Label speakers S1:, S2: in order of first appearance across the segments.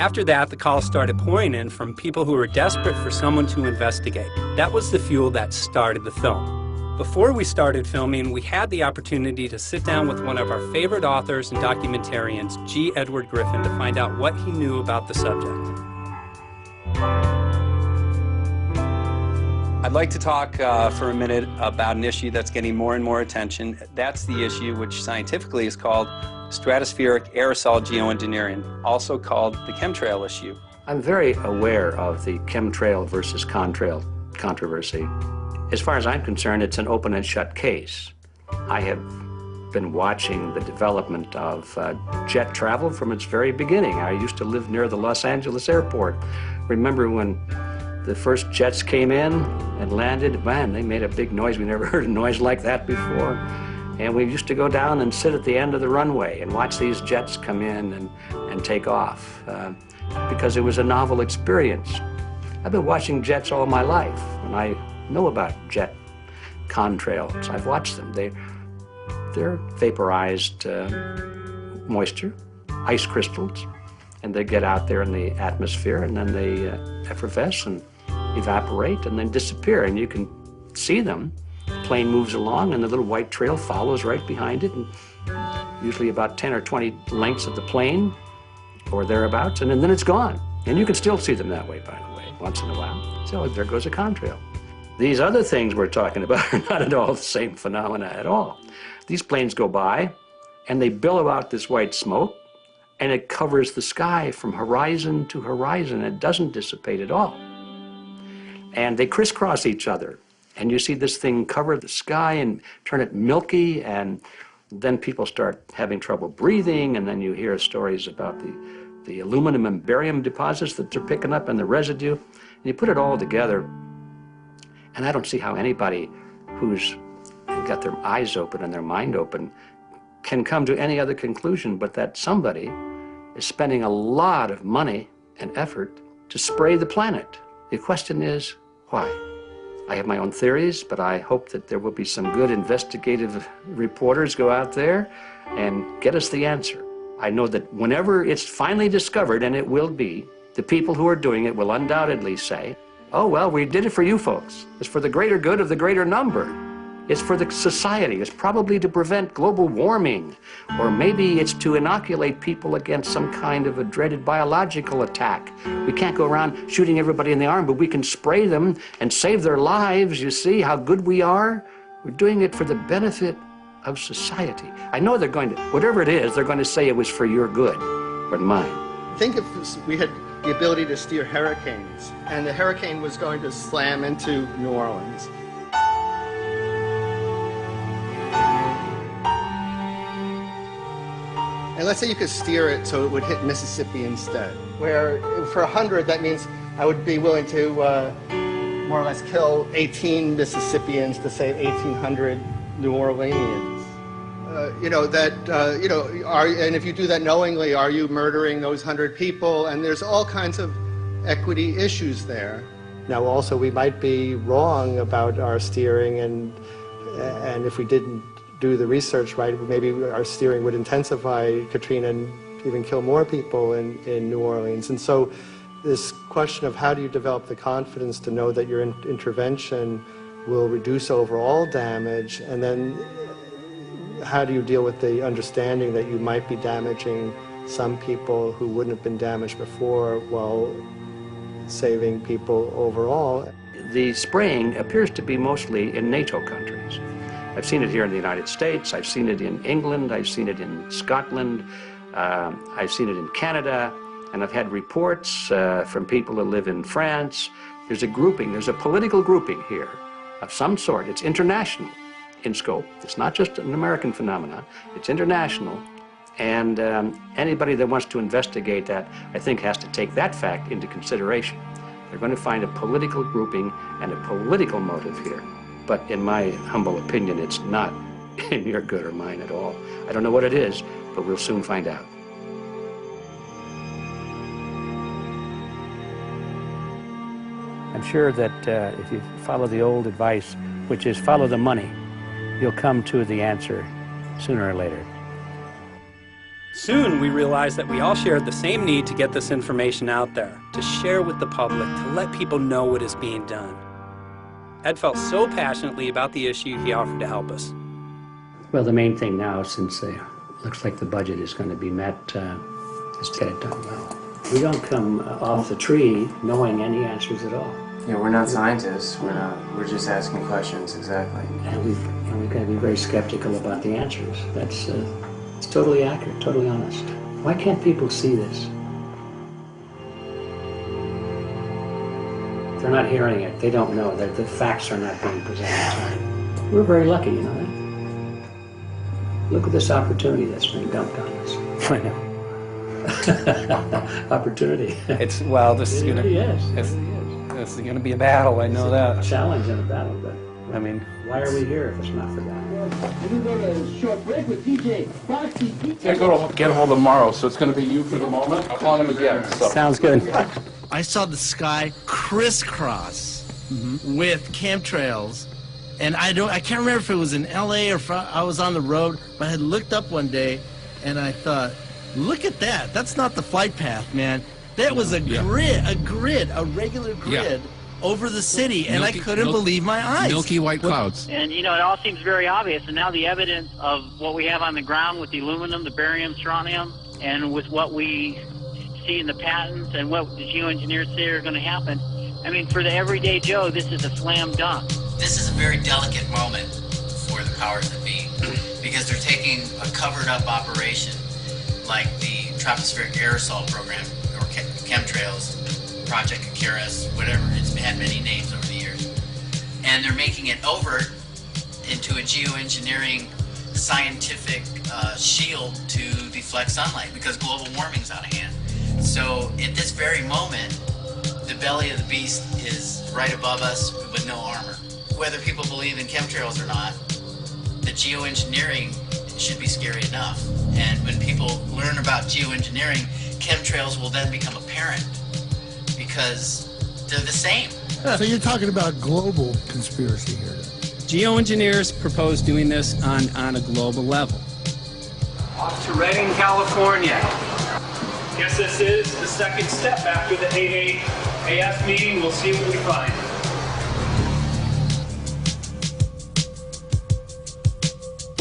S1: After that, the calls started pouring in from people who were desperate for someone to investigate. That was the fuel that started the film. Before we started filming, we had the opportunity to sit down with one of our favorite authors and documentarians, G. Edward Griffin, to find out what he knew about the subject. I'd like to talk for a minute about an issue that's getting more and more attention. That's the issue which scientifically is called stratospheric aerosol geoengineering, also called the chemtrail issue.
S2: I'm very aware of the chemtrail versus contrail controversy. As far as I'm concerned, it's an open and shut case. I have been watching the development of jet travel from its very beginning. I used to live near the Los Angeles airport. Remember when the first jets came in and landed? Man, they made a big noise. We never heard a noise like that before. And we used to go down and sit at the end of the runway and watch these jets come in and take off because it was a novel experience. I've been watching jets all my life, and I know about jet contrails. I've watched them. They're vaporized moisture, ice crystals, and they get out there in the atmosphere, and then they effervesce and evaporate and then disappear, and you can see them. The plane moves along, and the little white trail follows right behind it, and usually about 10 or 20 lengths of the plane or thereabouts, and then it's gone. And you can still see them that way, by the way, once in a while. So there goes a contrail. These other things we're talking about are not at all the same phenomena at all. These planes go by, and they billow out this white smoke, and it covers the sky from horizon to horizon. It doesn't dissipate at all. And they crisscross each other. And you see this thing cover the sky and turn it milky, and then people start having trouble breathing, and then you hear stories about the aluminum and barium deposits that they're picking up and the residue. And you put it all together, and I don't see how anybody who's got their eyes open and their mind open can come to any other conclusion but that somebody is spending a lot of money and effort to spray the planet. The question is, why? I have my own theories, but I hope that there will be some good investigative reporters go out there and get us the answer. I know that whenever it's finally discovered, and it will be, the people who are doing it will undoubtedly say, oh, well, we did it for you folks. It's for the greater good of the greater number. It's for the society. It's probably to prevent global warming, or maybe it's to inoculate people against some kind of a dreaded biological attack. We can't go around shooting everybody in the arm, but we can spray them and save their lives. You see how good we are? We're doing it for the benefit of society. I know they're going to, whatever it is, they're going to say it was for your good, but mine.
S3: Think if we had the ability to steer hurricanes, and the hurricane was going to slam into New Orleans. And let's say you could steer it so it would hit Mississippi instead, where for 100, that means I would be willing to more or less kill 18 Mississippians to save 1,800 New Orleanians. And if you do that knowingly, are you murdering those 100 people? And there's all kinds of equity issues there. Now, also, we might be wrong about our steering, and if we didn't do the research right, maybe our steering would intensify Katrina and even kill more people in New Orleans. And so this question of how do you develop the confidence to know that your intervention will reduce overall damage, and then how do you deal with the understanding that you might be damaging some people who wouldn't have been damaged before while saving people overall?
S2: The spraying appears to be mostly in NATO countries. I've seen it here in the United States, I've seen it in England, I've seen it in Scotland, I've seen it in Canada, and I've had reports from people who live in France. There's a grouping, there's a political grouping here of some sort. It's international in scope. It's not just an American phenomenon, it's international. And anybody that wants to investigate that, I think, has to take that fact into consideration. They're going to find a political grouping and a political motive here. But in my humble opinion, it's not in your good or mine at all. I don't know what it is, but we'll soon find out. I'm sure that if you follow the old advice, which is follow the money, you'll come to the answer sooner or later.
S1: Soon we realized that we all shared the same need to get this information out there, to share with the public, to let people know what is being done. Ed felt so passionately about the issue, he offered to help us.
S2: Well, the main thing now, since it looks like the budget is going to be met, is to get it done well. We don't come off the tree knowing any answers at all.
S4: Yeah, we're not scientists. We're just asking questions, exactly.
S2: And we've got to be very skeptical about the answers. That's it's totally accurate, totally honest. Why can't people see this? They're not hearing it. They don't know that the facts are not being presented. We're very lucky, you know that? Look at this opportunity that's being dumped on us.
S1: I know.
S2: Opportunity.
S1: It's, well, this is gonna,
S2: yes,
S1: this is gonna be a battle, I know that.
S2: A challenge and a battle, but
S1: I mean,
S2: why are we here if it's not for that?
S5: I go to get a hold of Morrow, so it's going to be you for the moment. I'll call him again. So.
S1: sounds good.
S6: I saw the sky crisscross with chemtrails, and I can't remember if it was in LA or if I was on the road, but I had looked up one day and I thought, look at that. That's not the flight path, man. That was a grid, a regular grid over the city, and I couldn't believe my eyes.
S5: Milky white clouds.
S7: And, you know, it all seems very obvious, and now the evidence of what we have on the ground with the aluminum, the barium, strontium, and with what we see in the patents and what the geoengineers say are going to happen, I mean, for the everyday Joe, this is a slam dunk.
S8: This is a very delicate moment for the powers that be, because they're taking a covered-up operation like the tropospheric aerosol program, or chemtrails, Project Icarus, whatever, it's had many names over the years, and they're making it over into a geoengineering scientific shield to deflect sunlight, because global warming's out of hand. So at this very moment, the belly of the beast is right above us with no armor. Whether people believe in chemtrails or not, the geoengineering should be scary enough. And when people learn about geoengineering, chemtrails will then become apparent, because they're the same.
S9: So you're talking about global conspiracy here.
S1: Geoengineers propose doing this on a global level. Off to Redding, California. Guess this is the second step after the AAAF meeting. We'll see what we find.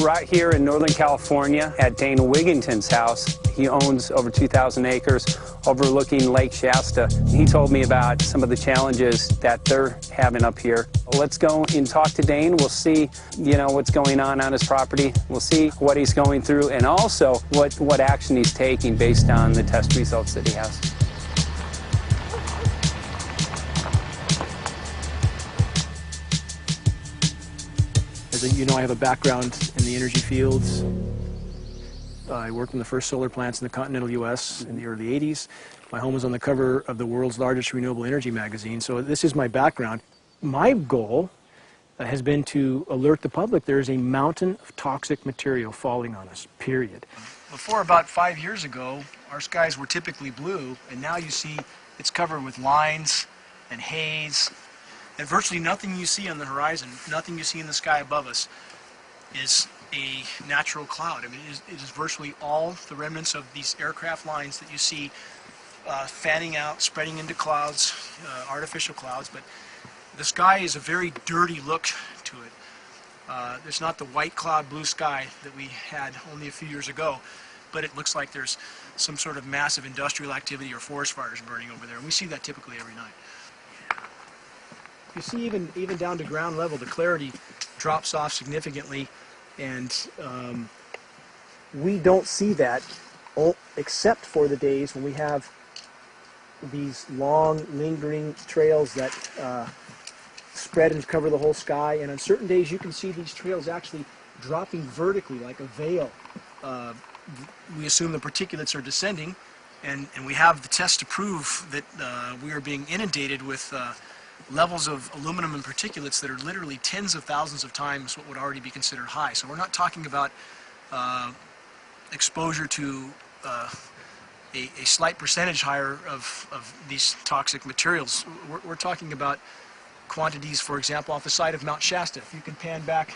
S1: Right here in Northern California at Dane Wigington's house. He owns over 2,000 acres overlooking Lake Shasta. He told me about some of the challenges that they're having up here. Let's go and talk to Dane. We'll see, you know, what's going on his property. We'll see what he's going through, and also what action he's taking based on the test results that he has.
S10: As you know, I have a background in the energy fields. I worked in the first solar plants in the continental U.S. in the early 80s. My home was on the cover of the world's largest renewable energy magazine, so this is my background. My goal has been to alert the public there is a mountain of toxic material falling on us, period. Before about 5 years ago, our skies were typically blue, and now you see it's covered with lines and haze, and virtually nothing you see on the horizon, nothing you see in the sky above us is a natural cloud. I mean, it is virtually all the remnants of these aircraft lines that you see fanning out, spreading into clouds, artificial clouds, but the sky is a very dirty look to it. There's not the white cloud blue sky that we had only a few years ago, but it looks like there's some sort of massive industrial activity or forest fires burning over there, and we see that typically every night. You see, even down to ground level, the clarity drops off significantly, and we don't see that except for the days when we have these long, lingering trails that spread and cover the whole sky, and on certain days you can see these trails actually dropping vertically like a veil. We assume the particulates are descending, and we have the tests to prove that we are being inundated with levels of aluminum and particulates that are literally tens of thousands of times what would already be considered high. So we're not talking about exposure to a slight percentage higher of these toxic materials. We're talking about quantities, for example, off the side of Mount Shasta. If you can pan back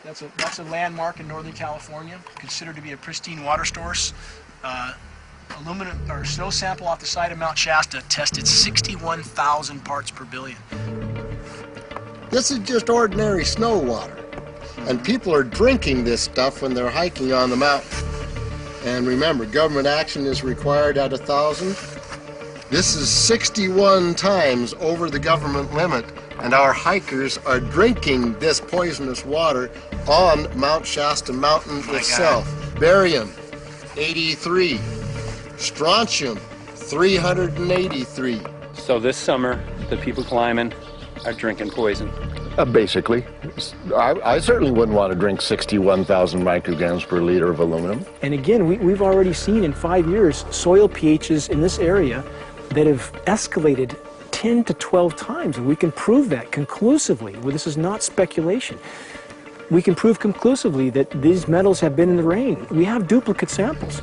S10: That's a landmark in Northern California, considered to be a pristine water source. Aluminum or snow sample off the side of Mount Shasta tested 61,000 parts per billion.
S11: This is just ordinary snow water, and people are drinking this stuff when they're hiking on the mountain. And remember, government action is required at 1,000. This is 61 times over the government limit, and our hikers are drinking this poisonous water on Mount Shasta Mountain itself. Barium, 83. Strontium, 383.
S1: So this summer, the people climbing are drinking poison.
S12: Basically. I certainly wouldn't want to drink 61,000 micrograms per liter of aluminum.
S10: And again, we've already seen in 5 years soil pHs in this area that have escalated 10 to 12 times, and we can prove that conclusively. Well, this is not speculation. We can prove conclusively that these metals have been in the rain. We have duplicate samples.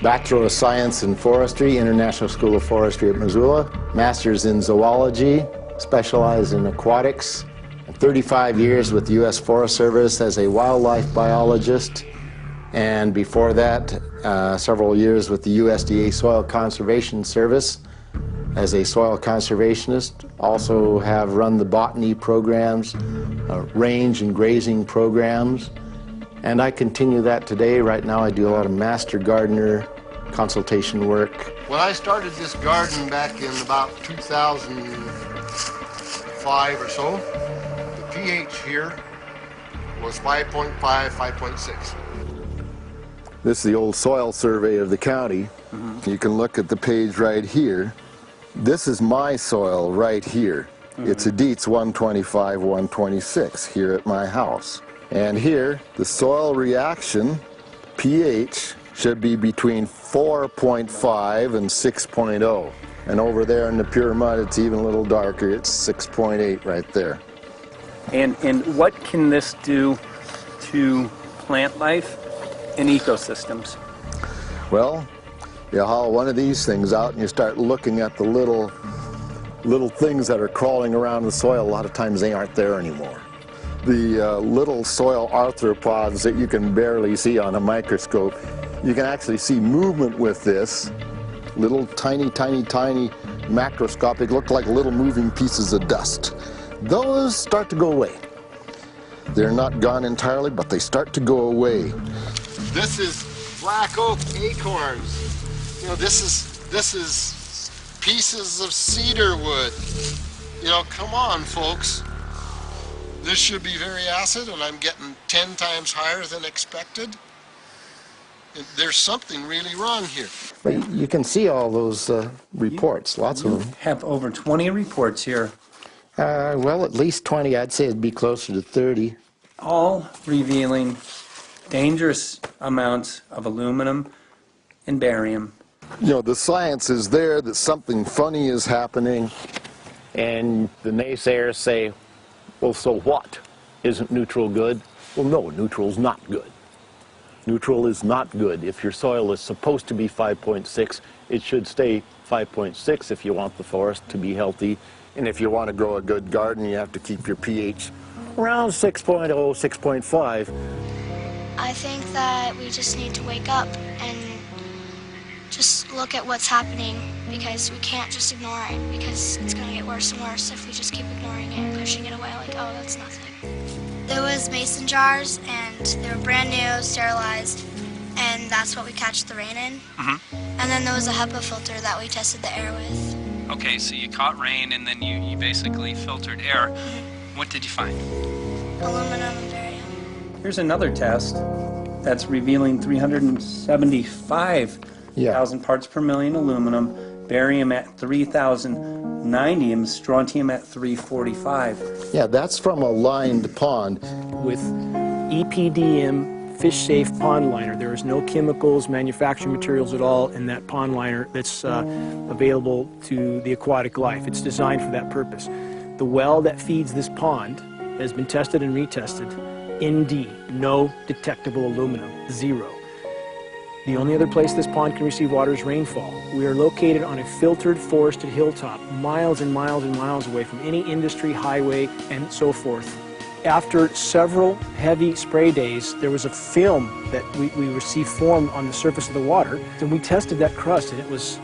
S13: Bachelor of Science in Forestry, International School of Forestry at Missoula. Master's in Zoology, specialized in aquatics. 35 years with the U.S. Forest Service as a wildlife biologist. And before that, several years with the USDA Soil Conservation Service as a soil conservationist. Also have run the botany programs, range and grazing programs. And I continue that today. Right now I do a lot of master gardener consultation work.
S11: When I started this garden back in about 2005 or so, the pH here was 5.5, 5.6.
S12: This is the old soil survey of the county. You can look at the page right here. This is my soil right here. It's a Dietz 125, 126 here at my house. And here, the soil reaction pH should be between 4.5 and 6.0. And over there in the pure mud, it's even a little darker. It's 6.8 right there.
S1: And what can this do to plant life and ecosystems?
S12: Well, you haul one of these things out and you start looking at the little things that are crawling around the soil. A lot of times they aren't there anymore. The little soil arthropods that you can barely see on a microscope, you can actually see movement with this. Little tiny macroscopic, look like little moving pieces of dust. Those start to go away. They're not gone entirely, but they start to go away.
S11: This is black oak acorns. You know, this is pieces of cedar wood. You know, come on, folks. This should be very acid, and I'm getting 10 times higher than expected. There's something really wrong here.
S13: But you can see all those reports, lots of them.
S1: Have over 20 reports here.
S13: Well, at least 20. I'd say it'd be closer to 30.
S1: All revealing dangerous amounts of aluminum and barium.
S12: You know, the science is there that something funny is happening.
S2: And the naysayers say, well, so what? Isn't neutral good? Well, no, neutral's not good. Neutral is not good. If your soil is supposed to be 5.6, it should stay 5.6 if you want the forest to be healthy.
S12: And if you want to grow a good garden, you have to keep your pH around 6.0, 6.5.
S14: I think that we just need to wake up and just look at what's happening, because we can't just ignore it, because it's going to get worse and worse if we just keep ignoring it and pushing it away like, oh, that's nothing. There was mason jars, and they were brand new, sterilized, and that's what we catch the rain in. And then there was a HEPA filter that we tested the air with.
S1: Okay, so you caught rain and then you basically filtered air. What did you find?
S14: Aluminum and barium.
S1: Here's another test that's revealing 375,000 parts per million aluminum, barium at 3,090, and strontium at 345.
S13: Yeah, that's from a lined pond
S10: with EPDM fish-safe pond liner. There is no chemicals, manufacturing materials at all in that pond liner that's available to the aquatic life. It's designed for that purpose. The well that feeds this pond has been tested and retested. ND, no detectable aluminum, 0. The only other place this pond can receive water is rainfall. We are located on a filtered, forested hilltop, miles and miles and miles away from any industry, highway, and so forth. After several heavy spray days, there was a film that we received formed on the surface of the water, and we tested that crust, and it was